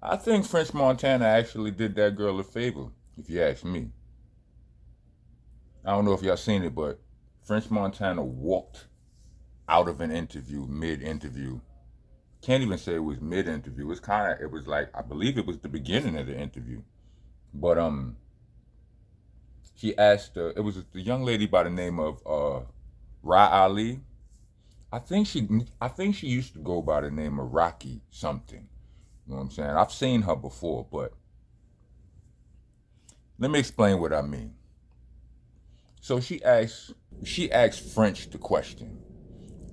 I think French Montana actually did that girl a favor, if you ask me. I don't know if y'all seen it, but French Montana walked out of an interview, mid-interview. Can't even say it was mid-interview. It was like, I believe it was the beginning of the interview. But she asked, it was the young lady by the name of Ra Ali. I think she used to go by the name of Rocky something. You know what I'm saying? I've seen her before, but let me explain what I mean. So she asked French the question.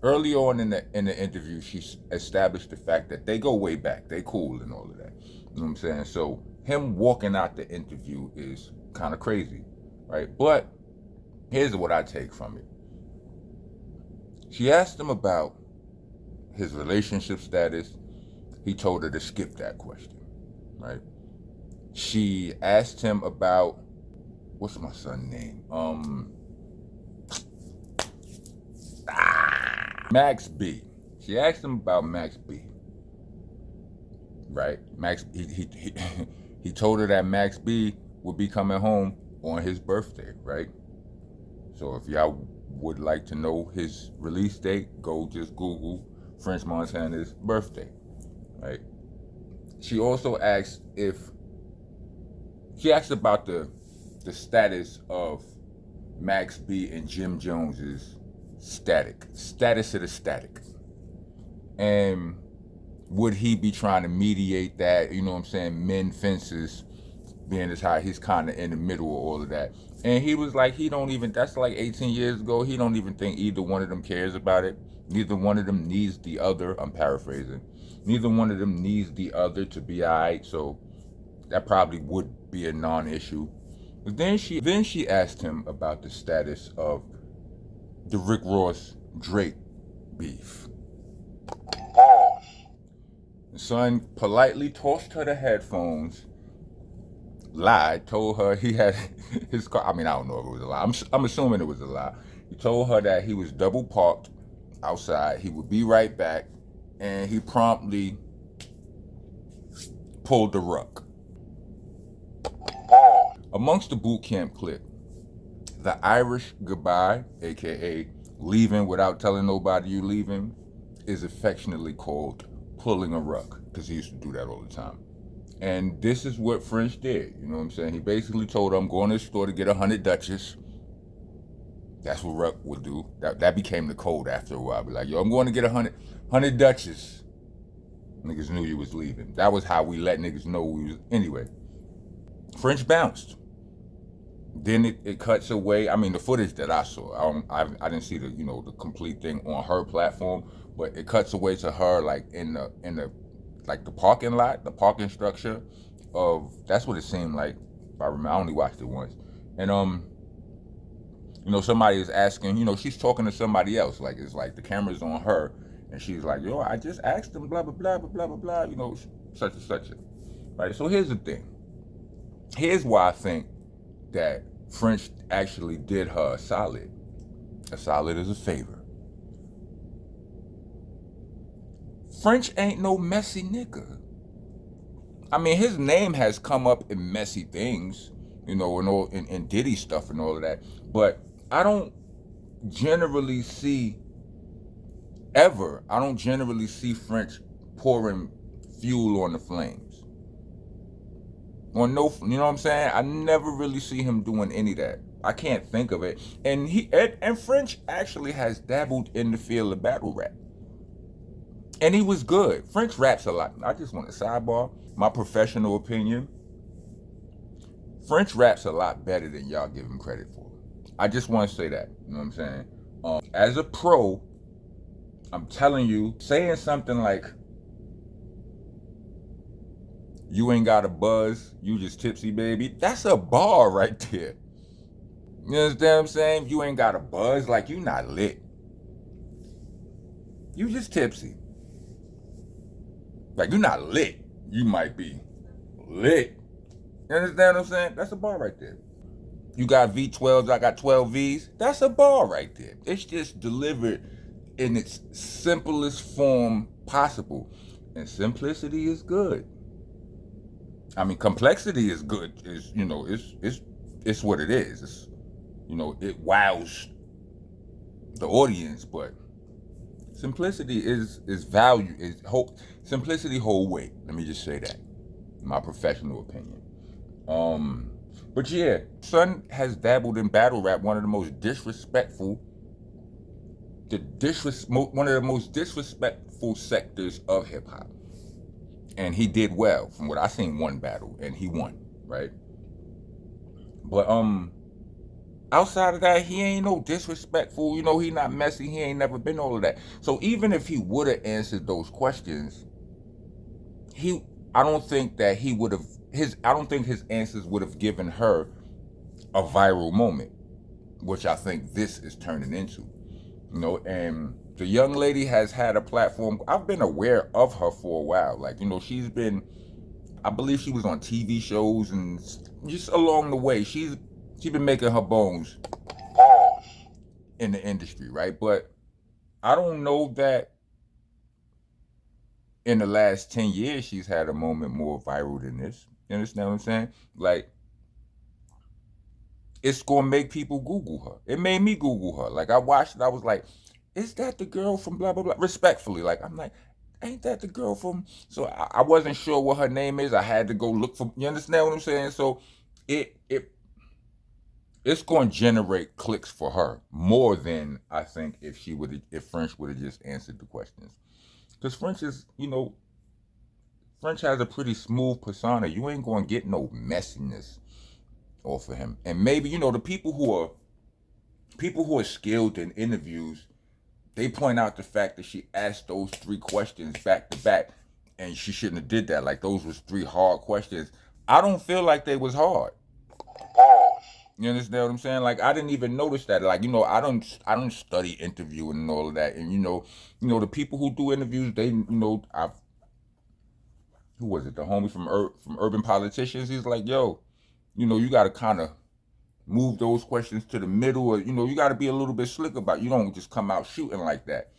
Early on in the interview, she established the fact that they go way back. They cool and all of that. You know what I'm saying? So him walking out the interview is kind of crazy, right? But here's what I take from it. She asked him about his relationship status. He told her to skip that question, right? She asked him about, what's my son's name? Max B. She asked him about Max B. Right? He told her that Max B would be coming home on his birthday, right? So if y'all would like to know his release date, go just Google French Montana's birthday, right? She also asked about the status of Max B and Jim Jones's status of the static, and would he be trying to mediate that? You know what I'm saying? Mend fences, being as high, he's kind of in the middle of all of that. And he was like, he don't even. That's like 18 years ago. He don't even think either one of them cares about it. Neither one of them needs the other. I'm paraphrasing. Neither one of them needs the other to be alright. So that probably would be a non-issue. But then she asked him about the status of the Rick Ross Drake beef. The son politely tossed her the headphones, lied, told her he had his car. I mean, I don't know if it was a lie. I'm assuming it was a lie. He told her that he was double parked outside. He would be right back, and he promptly pulled the rug. Amongst the boot camp clique, the Irish goodbye, aka leaving without telling nobody you leaving, is affectionately called pulling a rug, because he used to do that all the time. And this is what French did, you know what I'm saying? He basically told her, I'm going to the store to get 100 Dutchess. That's what Ruck would do. That became the code after a while. Be like, yo, I'm going to get 100 Dutchess. Niggas knew you was leaving. That was how we let niggas know we was. Anyway, French bounced. Then it cuts away. I mean, the footage that I saw, I didn't see the complete thing on her platform, but it cuts away to her like in the like the parking lot, the parking structure of. That's what it seemed like. If I remember, I only watched it once, and somebody is asking. She's talking to somebody else. Like it's like the camera's on her, and she's like, "Yo, I just asked them, blah blah blah blah blah blah blah." Such and such. Right. So here's the thing. Here's why I think that French actually did her a solid. A solid is a favor. French ain't no messy nigga. I mean, his name has come up in messy things, in Diddy stuff and all of that. But I don't generally see French pouring fuel on the flames. You know what I'm saying? I never really see him doing any of that. I can't think of it. And and French actually has dabbled in the field of battle rap. And he was good. French raps a lot. I just want to sidebar my professional opinion. French raps a lot better than y'all give him credit for. I just want to say that. You know what I'm saying? As a pro, I'm telling you, saying something like, you ain't got a buzz, you just tipsy, baby. That's a bar right there. You understand what I'm saying? You ain't got a buzz, like you not lit. You just tipsy. Like you not lit. You might be lit. You understand what I'm saying? That's a bar right there. You got V12s, I got 12 Vs. That's a bar right there. It's just delivered in its simplest form possible. And simplicity is good. I mean, complexity is good. Is it's what it is. It's, it wows the audience, but simplicity is value. Simplicity hold weight. Let me just say that, in my professional opinion. But yeah, Son has dabbled in battle rap, one of the most disrespectful sectors of hip hop. And he did well. From what I seen, one battle and he won, right? But outside of that, he ain't no disrespectful. He not messy. He ain't never been all of that. So even if he would have answered those questions, I don't think his answers would have given her a viral moment, which I think this is turning into. And the young lady has had a platform. I've been aware of her for a while. Like, she's been, I believe she was on TV shows, and just along the way, she's been making her bones in the industry, right? But I don't know that in the last 10 years she's had a moment more viral than this. You understand what I'm saying? Like, it's gonna make people Google her. It made me Google her. Like, I watched it, I was like, is that the girl from blah blah blah? Respectfully, like, I'm like, ain't that the girl from? So I wasn't sure what her name is. I had to go look for. You understand what I'm saying? So it's going to generate clicks for her more than I think if French would have just answered the questions. Because French has a pretty smooth persona. You ain't going to get no messiness off of him. And maybe, the people who are skilled in interviews, they point out the fact that she asked those 3 questions back to back, and she shouldn't have did that. Like, those was 3 hard questions. I don't feel like they was hard. You understand what I'm saying? Like, I didn't even notice that. Like, I don't study interviewing and all of that. And the people who do interviews, they, who was it? The homie from Urban Politicians. He's like, yo, you got to kind of move those questions to the middle, or you got to be a little bit slick about it. You don't just come out shooting like that.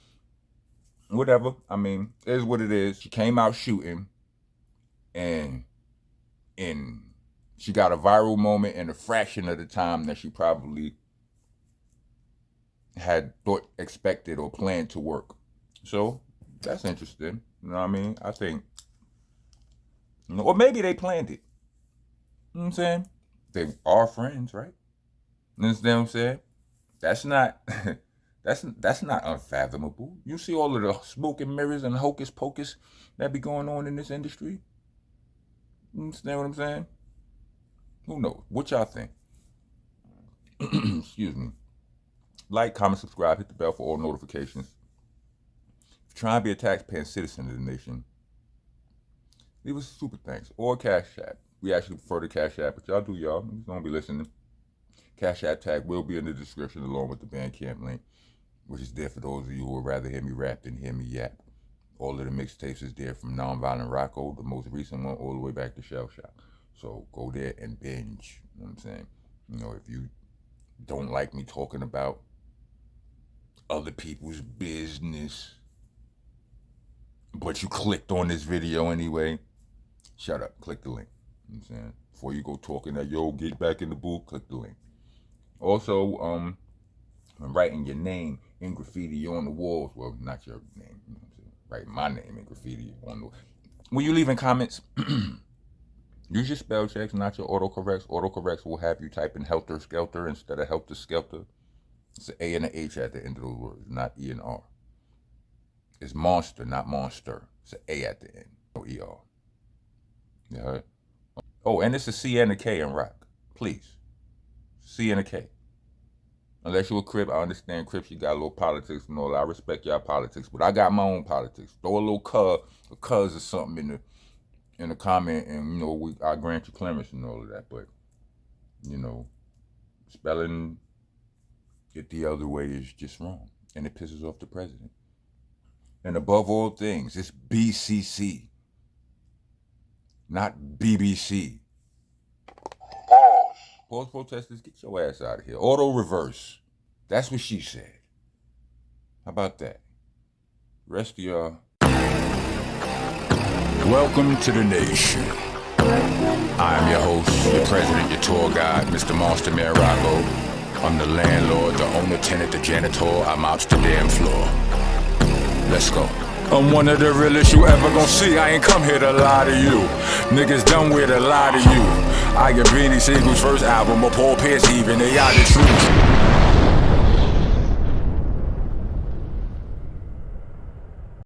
Whatever. I mean, it is what it is. She came out shooting, and she got a viral moment in a fraction of the time that she probably had expected or planned to work. So that's interesting. You know what I mean? I think, or maybe they planned it. You know what I'm saying? They are friends, right? You understand what I'm saying? That's not that's not unfathomable. You see all of the smoke and mirrors and hocus pocus that be going on in this industry? You understand what I'm saying? Who knows? What y'all think? Excuse me. Like, comment, subscribe, hit the bell for all notifications. If you're trying to be a taxpaying citizen of the nation, leave us a super thanks or Cash App. We actually prefer the Cash App, but y'all do y'all. You're going to be listening. Cash App tag will be in the description along with the Bandcamp link, which is there for those of you who would rather hear me rap than hear me yap. All of the mixtapes is there, from Nonviolent Rocco, the most recent one, all the way back to Shell Shock. So go there and binge. You know what I'm saying? If you don't like me talking about other people's business, but you clicked on this video anyway, shut up. Click the link. You know what I'm saying? Before you go talking that, yo, get back in the booth, click the link. Also, when writing your name in graffiti on the walls, well, not your name, you know what I'm saying? Write my name in graffiti on the wall. When you leaving comments, use your spell checks, not your autocorrects. Autocorrects will have you type in helter skelter instead of helter skelter. It's an A and an H at the end of those words, not E and R. It's monster, not monster. It's an A at the end, no ER. You heard? Oh, and it's a C and a K in rock. Please. C and a K. Unless you're a Crip, I understand Crips, you got a little politics and all that. I respect y'all politics, but I got my own politics. Throw a little cuz or something in the comment, and I grant you clearance and all of that. But spelling it the other way is just wrong, and it pisses off the president. And above all things, it's BCC, not BBC. Pause protesters, get your ass out of here. Auto reverse. That's what she said. How about that? Rest of y'all. Welcome to the nation. I am your host, your president, your tour guide, Mr. Monster Rocco. I'm the landlord, the owner, tenant, the janitor. I'm out the damn floor. Let's go. I'm one of the realest you ever gon' see. I ain't come here to lie to you. Niggas done with a lie to you. I get Beanie Siegel's first album, or Paul Pierce even, they out the truth.